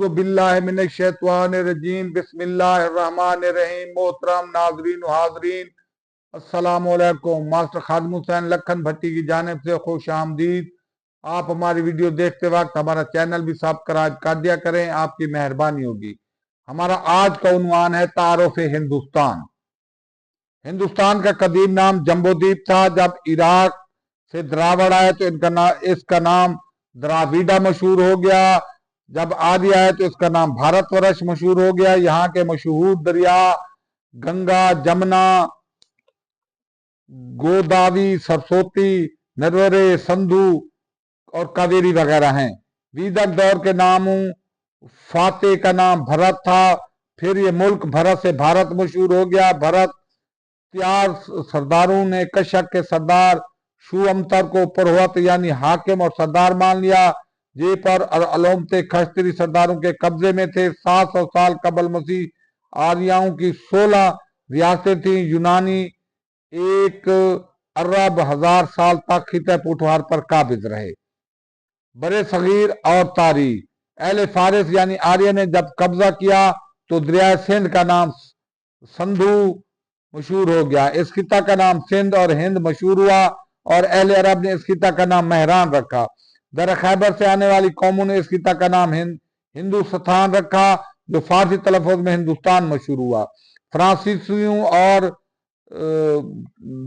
बिल्लाहि मिनश शैतानिर रजीम बिस्मिल्लाहिर रहमानिर रहीम। मोहतरम नाजरीन व हाजरीन, अस्सलामु अलैकुम। मास्टर खादिम हुसैन लखन भट्टी की जानिब से खुश आमदीद। आप हमारी वीडियो देखते वक्त हमारा चैनल भी सब्सक्राइब कर दिया करें, आपकी मेहरबानी होगी। हमारा आज का उन्वान है तारुफ हिंदुस्तान। हिंदुस्तान का कदीम नाम जम्बूद्वीप था। जब इराक से द्रावड़ आए तो इसका नाम द्राविड़ा मशहूर हो गया। जब आर्य आए तो इसका नाम भारतवर्ष मशहूर हो गया। यहाँ के मशहूर दरिया गंगा, जमुना, गोदावरी, सरस्वती, नर्मदे, सिंधु और कावेरी वगैरह हैं। वेदिक दौर के नामों फातेह का नाम भरत था। फिर ये मुल्क भरत से भारत मशहूर हो गया। भरत त्यार सरदारों ने कशक के सरदार शुअमतर को पुरोहित यानी हाकिम और सरदार मान लिया। ये पर अलोमते खश्तरी सरदारों के कब्जे में थे। 700 साल कबल मसीह आर्यों की 16 रियासतें थी। यूनानी 1 अरब 1000 साल तक खिते पुठवार पर काबिज रहे। बड़े सगीर और तारीख। अहले फारिस यानी आर्य ने जब कब्जा किया तो दरिया सिंध का नाम सिंधु मशहूर हो गया। इस खिता का नाम सिंध और हिंद मशहूर हुआ और अहले अरब ने इस खिता का नाम मेहरान रखा। दर खैबर से आने वाली कौमों ने इस खिता का नाम हिंदुस्तान रखा, जो फारसी तलफ़ुज़ में हिंदुस्तान मशहूर हुआ। फ्रांसीसियों और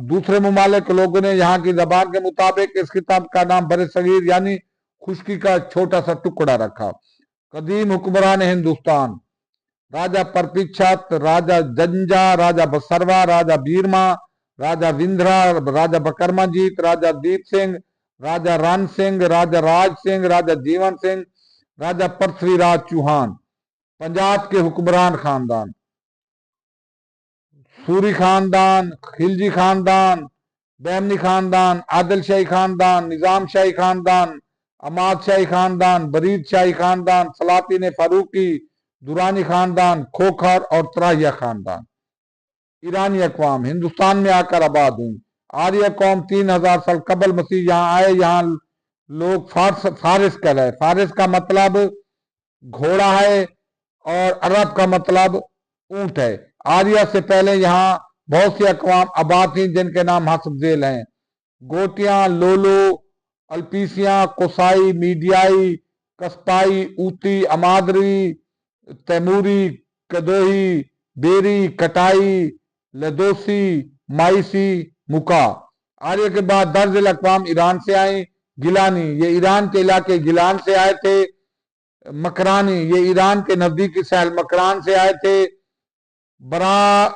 दूसरे ममालिक के लोगों ने यहाँ की जबान के मुताबिक इस किताब का नाम बरे सगीर यानी खुशकी का छोटा सा टुकड़ा रखा। कदीम हुक्मरान हिंदुस्तान: राजा परपीछत, राजा जंजा, राजा बसरवा, राजा बीरमा, राजा विंध्रा, राजा बकरमाजीत, राजा दीप सिंह, राजा रन सिंह, राजा राज सिंह, राजा जीवन सिंह, राजा पृथ्वीराज चौहान। पंजाब के हुक्मरान खानदान: सूरी खानदान, खिलजी खानदान, बैमनी खानदान, आदिल शाही खानदान, निजाम शाही खानदान, अमाद शाही खानदान, बरीद शाही खानदान, सलातीन फारूकी, दुरानी खानदान, खोखर और त्राहिया खानदान। ईरानी अक़वाम हिंदुस्तान में आकर आबाद हुई। आर्य कौम 3000 साल कबल मसीह यहाँ आए। यहाँ लोग फारिस कहलाए। फारिस का मतलब घोड़ा है और अरब का मतलब ऊंट है। आर्य से पहले यहाँ बहुत सी अक़वाम आबाद थी जिनके नाम हस्ब झेल हैं: गोटियां, लोलो, अल्पीसिया, कोसाई, मीडियाई, कस्पाई, ऊती, अमादरी, तैमूरी, कदोही, बेरी, कटाई, लदोसी, माइसी, मुका। आर्य के बाद दर्ज अक़वाम ईरान से आई। गिलानी, ये ईरान के इलाके गिलान से आए थे। मकरानी, ये ईरान के नजदीकी शहर मकरान से आए थे। बरा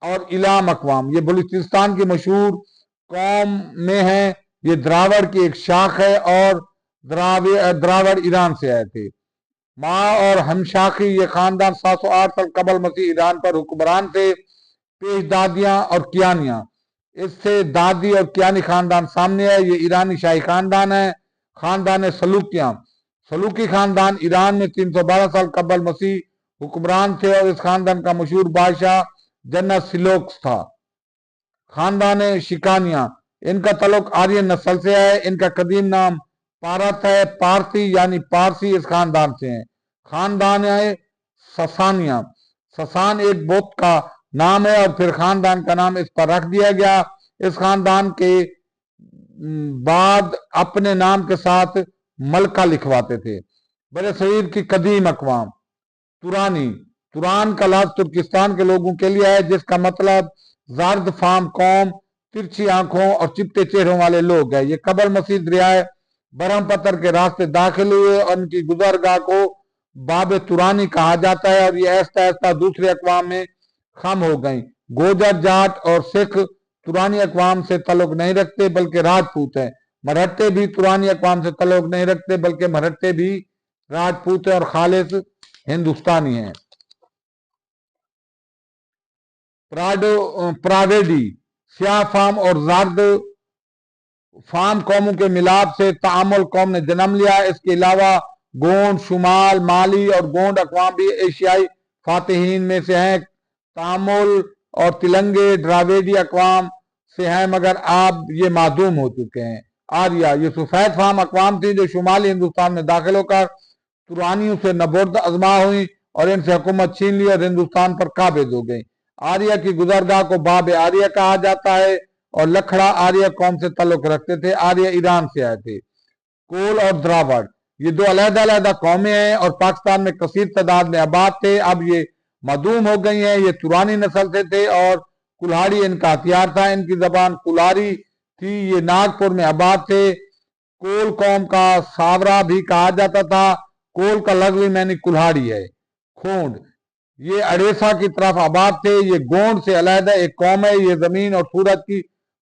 और इलाम अक़वाम, ये बलूचिस्तान की मशहूर कौम में है। ये द्रावड़ की एक शाख है और द्रावड़ ईरान से आए थे। माँ और हमशाखी, ये खानदान 708 साल कबल मसीह ईरान पर हुक्मरान थे। पेश दादियां और कियानियां, इससे दादी और कियानी खानदान सामने है। ये ईरानी शाही खानदान है। खानदान सलूकियां, सलूकी खानदान ईरान में 312 साल कबल मसीह हुक्मरान थे और इस खानदान का मशहूर बादशाह जन्नत सिलोक्स था। खानदान शिकानिया, इनका तल्लुक आर्यन नस्ल से है। इनका कदीम नाम पारत है। पारसी यानी पारसी इस खानदान से हैं। खानदान है ससानिया, ससान एक बुत का नाम है और फिर खानदान का नाम इस पर रख दिया गया। इस खानदान के बाद अपने नाम के साथ मलका लिखवाते थे। बड़े सगीर की कदीम अक़वाम: तुरानी, तुरान का लफ्ज़ तुर्किस्तान के लोगों के लिए है जिसका मतलब जर्द फाम कौम, तिरछी आंखों और चिपटे चेहरों वाले लोग है। ये कबल मसीह दरियाए ब्रह्मपुत्र के रास्ते दाखिल हुए और उनकी गुजरगाह को बाब तुरानी कहा जाता है और ये ऐसा ऐसा दूसरे अक़वाम में खम हो गई। गोजर, जाट और सिख तुरानी अक़वाम से तल्लुक नहीं रखते बल्कि राजपूत है। मरहट्टे भी तुरानी अक़वाम से तल्लुक नहीं रखते बल्कि मरहट्टे भी राजपूत है और खालिस हिंदुस्तानी है। प्रावेडी, स्याह फाम और जर्द फाम कौमों के मिलाप से तामुल कौम ने जन्म लिया। इसके अलावा गोंड, शुमाल, माली और गोंड अक़वाम भी एशियाई फातिहीन में से हैं। तामुल और तिलंगे ड्राविडी अक़वाम से हैं मगर अब ये मादूम हो चुके हैं। आर्या, ये सफेद फाम अक़वाम थी जो शुमाली हिंदुस्तान में दाखिल होकर तुरानियों से नबर्द अजमा हुई और इनसे हुकूमत छीन ली और हिंदुस्तान पर काबिज हो गई। आर्य की गुजरगाह को बाब आर्य कहा जाता है और लखड़ा आर्य कौम से ताल्लुक रखते थे। आर्य ईरान से आए थे। कोल और द्रावड़ ये दो अलग-अलग कौमें हैं और पाकिस्तान में कसीर तादाद में आबाद थे। अब ये मदूम हो गई हैं। ये तुरानी नस्ल से थे और कुल्हाड़ी इनका हथियार था। इनकी जबान कुल्हाड़ी थी। ये नागपुर में आबाद थे। कोल कौम का सावरा भी कहा जाता था। कोल का लफ्ज़ी मानी कुल्हाड़ी है। खोंड ये अड़ेसा की तरफ आबाद थे। ये गोंड से अलग एक कौम है। ये जमीन और सूरज की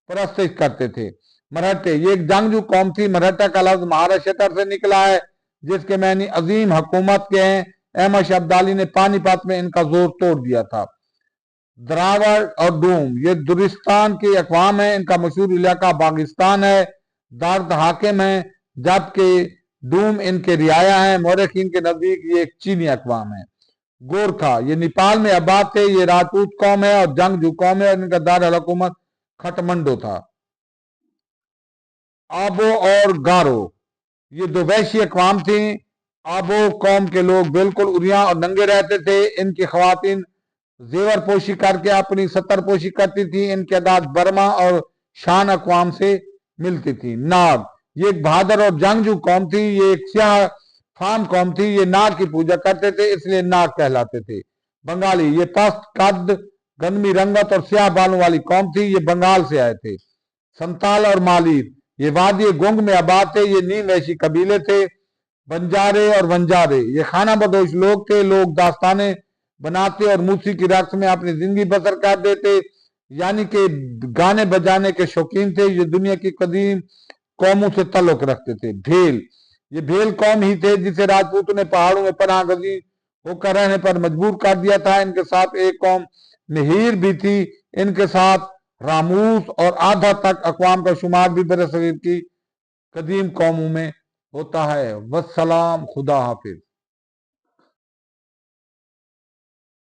परस्तिश करते थे। मराठे ये एक जंगजू कौम थी। मराठा का लफ्ज महाराष्ट्र से निकला है जिसके मैनी अजीम हुकूमत के हैं। अहमद शाह अब्दाली ने पानीपत में इनका जोर तोड़ दिया था। द्रावड़ और डूम ये दुरिस्तान के अकवाम है। इनका मशहूर इलाका बागिस्तान है। दर्द हाकिम है जबकि डूम इनके रियाया है। मोरखीन के नजदीक ये एक चीनी अकवाम है। गोरखा ये नेपाल में आबाद थे। ये राजपूत कौम है और जंगजू कौम है और इनका दारुल हुकूमत खटमंडो था। आबो और गारो ये दो वैश्य अकवाम थी। आबो कौम के लोग बिल्कुल उरिया और नंगे रहते थे। इनकी खवातीन जेवर पोशी करके अपनी सतर पोशी करती थी। इनकी आदात बर्मा और शान अकवाम से मिलती थी। नाग ये एक बहादुर और जंगजू कौम थी। ये एक स्याह फार्म कौम थी। ये नाग की पूजा करते थे इसलिए नाग कहलाते थे। बंगाली ये पस्त कद गंदमी रंगत और स्याह बालों वाली कौम थी। ये बंगाल से आए थे। संताल और मालीर ये वादी गुंग में आबाद थे। ये नीम वैशी कबीले थे। बंजारे और वंजारे ये खाना बदोश लोग थे। लोग दास्ताने बनाते और मूसीकी रक्स में अपनी जिंदगी बसर कर देते यानी कि गाने बजाने के शौकीन थे। ये दुनिया की कदीम कौमों से ताल्लुक रखते थे। भेल ये भेल कौम ही थे जिसे राजपूतों ने पहाड़ों में पनाह गजी होकर रहने पर मजबूर कर दिया था। इनके साथ एक कौम नहीर भी थी। इनके साथ रामूस और आधा तक अकवाम का शुमार भी बरसगीर की कदीम कौमों में होता है। वस्सलाम, खुदा हाफिज।